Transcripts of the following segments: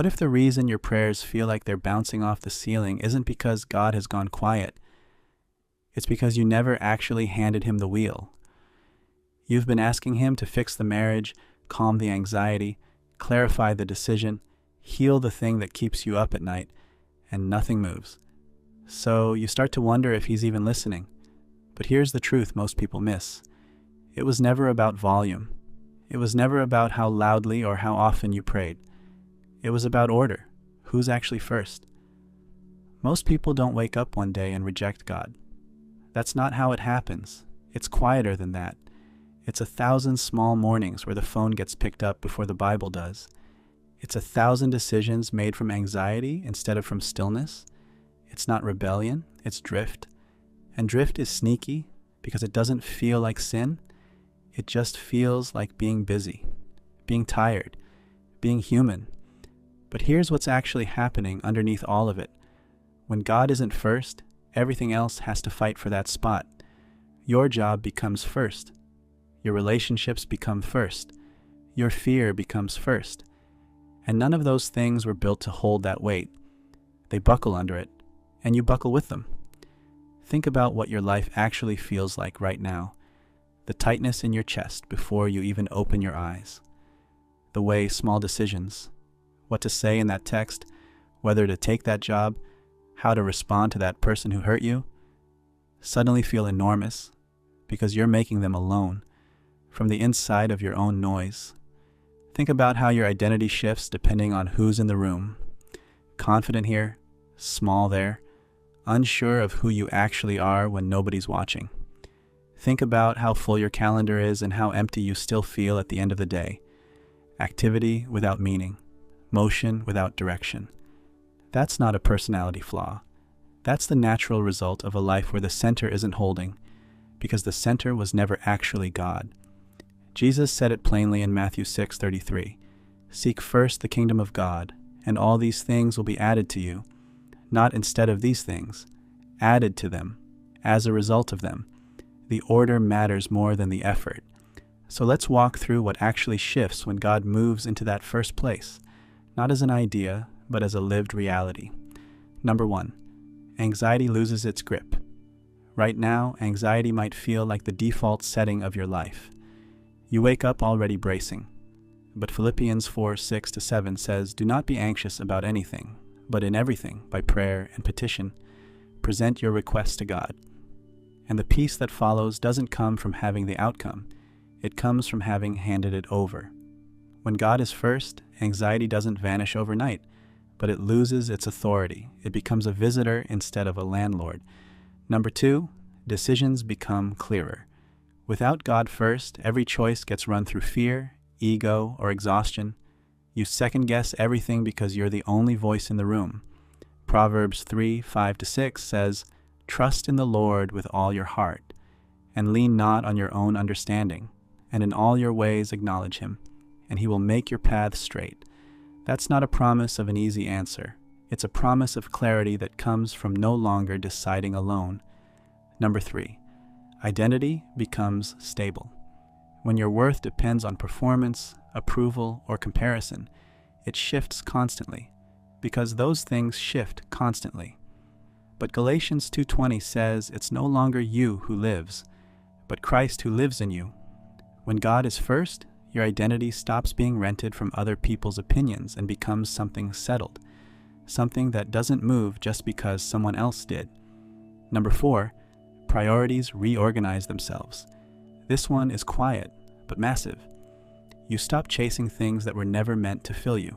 What if the reason your prayers feel like they're bouncing off the ceiling isn't because God has gone quiet? It's because you never actually handed him the wheel. You've been asking him to fix the marriage, calm the anxiety, clarify the decision, heal the thing that keeps you up at night, and nothing moves. So you start to wonder if he's even listening. But here's the truth most people miss. It was never about volume. It was never about how loudly or how often you prayed. It was about order. Who's actually first? Most people don't wake up one day and reject God. That's not how it happens. It's quieter than that. It's 1,000 small mornings where the phone gets picked up before the Bible does. It's 1,000 decisions made from anxiety instead of from stillness. It's not rebellion, it's drift. And drift is sneaky because it doesn't feel like sin. It just feels like being busy, being tired, being human. But here's what's actually happening underneath all of it. When God isn't first, everything else has to fight for that spot. Your job becomes first. Your relationships become first. Your fear becomes first. And none of those things were built to hold that weight. They buckle under it, and you buckle with them. Think about what your life actually feels like right now. The tightness in your chest before you even open your eyes. The way small decisions, what to say in that text, whether to take that job, how to respond to that person who hurt you, suddenly feel enormous because you're making them alone from the inside of your own noise. Think about how your identity shifts depending on who's in the room. Confident here, small there, unsure of who you actually are when nobody's watching. Think about how full your calendar is and how empty you still feel at the end of the day. Activity without meaning, motion without direction. That's not a personality flaw. That's the natural result of a life where the center isn't holding, because the center was never actually God. Jesus said it plainly in Matthew 6:33, "Seek first the kingdom of God, and all these things will be added to you." Not instead of these things, added to them, as a result of them. The order matters more than the effort. So let's walk through what actually shifts when God moves into that first place, not as an idea, but as a lived reality. Number 1, anxiety loses its grip. Right now, anxiety might feel like the default setting of your life. You wake up already bracing. But Philippians 4:6-7 says, "Do not be anxious about anything, but in everything, by prayer and petition, present your requests to God." And the peace that follows doesn't come from having the outcome. It comes from having handed it over. When God is first, anxiety doesn't vanish overnight, but it loses its authority. It becomes a visitor instead of a landlord. Number 2, decisions become clearer. Without God first, every choice gets run through fear, ego, or exhaustion. You second-guess everything because you're the only voice in the room. Proverbs 3:5-6 says, "Trust in the Lord with all your heart, and lean not on your own understanding, and in all your ways acknowledge him, and he will make your paths straight." That's not a promise of an easy answer. It's a promise of clarity that comes from no longer deciding alone. Number 3, identity becomes stable. When your worth depends on performance, approval, or comparison, it shifts constantly, because those things shift constantly. But Galatians 2:20 says it's no longer you who lives, but Christ who lives in you. When God is first, your identity stops being rented from other people's opinions and becomes something settled, something that doesn't move just because someone else did. Number 4, priorities reorganize themselves. This one is quiet, but massive. You stop chasing things that were never meant to fill you.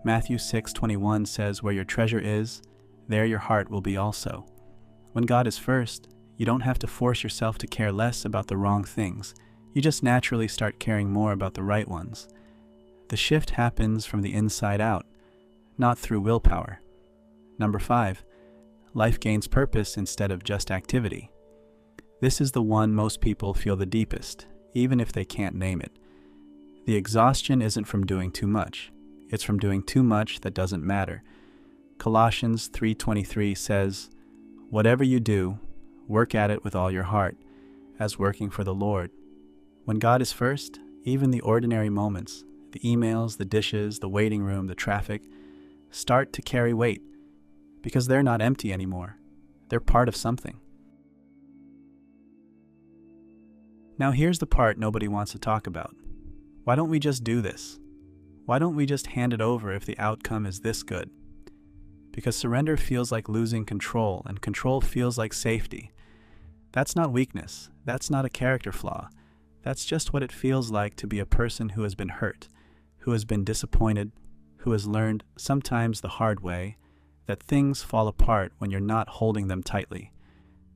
Matthew 6:21 says, "Where your treasure is, there your heart will be also." When God is first, you don't have to force yourself to care less about the wrong things. You just naturally start caring more about the right ones. The shift happens from the inside out, not through willpower. Number 5, life gains purpose instead of just activity. This is the one most people feel the deepest, even if they can't name it. The exhaustion isn't from doing too much. It's from doing too much that doesn't matter. Colossians 3:23 says, "Whatever you do, work at it with all your heart, as working for the Lord." When God is first, even the ordinary moments, The emails, the dishes, the waiting room, the traffic start to carry weight because they're not empty anymore. They're part of something. Now here's the part nobody wants to talk about. Why don't we just do this? Why don't we just hand it over if the outcome is this good? Because surrender feels like losing control, and control feels like safety. That's not weakness. That's not a character flaw. That's just what it feels like to be a person who has been hurt, who has been disappointed, who has learned, sometimes the hard way, that things fall apart when you're not holding them tightly.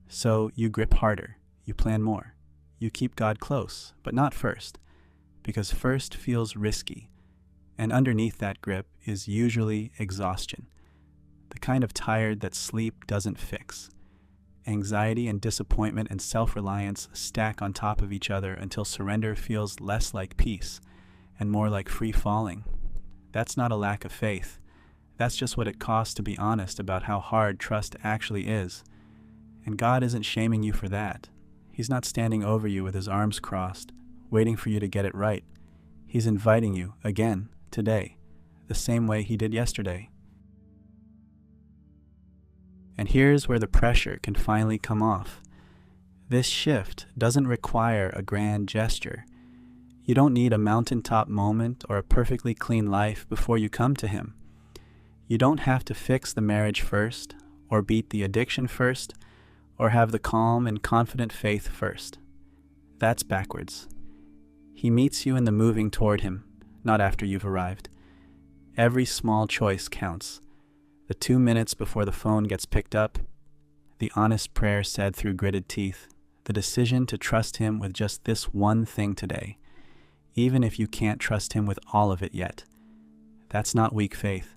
So you grip harder, you plan more, you keep God close, but not first, because first feels risky, and underneath that grip is usually exhaustion, the kind of tired that sleep doesn't fix. Anxiety and disappointment and self-reliance stack on top of each other until surrender feels less like peace and more like free falling. That's not a lack of faith. That's just what it costs to be honest about how hard trust actually is. And God isn't shaming you for that. He's not standing over you with his arms crossed, waiting for you to get it right. He's inviting you, again, today, the same way he did yesterday. And here's where the pressure can finally come off. This shift doesn't require a grand gesture. You don't need a mountaintop moment or a perfectly clean life before you come to him. You don't have to fix the marriage first, or beat the addiction first, or have the calm and confident faith first. That's backwards. He meets you in the moving toward him, not after you've arrived. Every small choice counts. The 2 minutes before the phone gets picked up, the honest prayer said through gritted teeth, the decision to trust him with just this one thing today, even if you can't trust him with all of it yet. That's not weak faith.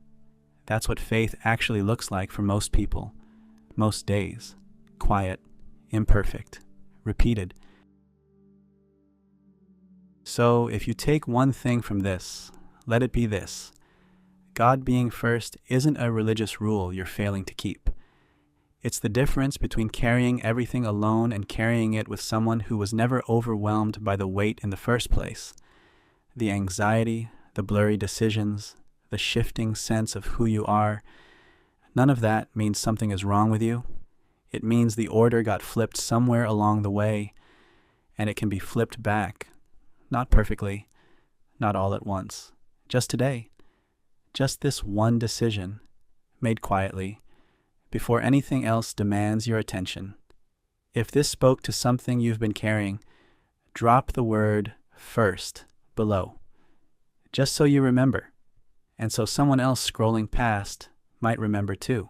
That's what faith actually looks like for most people, most days. Quiet, imperfect, repeated. So if you take one thing from this, let it be this. God being first isn't a religious rule you're failing to keep. It's the difference between carrying everything alone and carrying it with someone who was never overwhelmed by the weight in the first place. The anxiety, the blurry decisions, the shifting sense of who you are, none of that means something is wrong with you. It means the order got flipped somewhere along the way, and it can be flipped back. Not perfectly, not all at once, just today. Just this one decision, made quietly, before anything else demands your attention. If this spoke to something you've been carrying, drop the word first below, just so you remember, and so someone else scrolling past might remember too.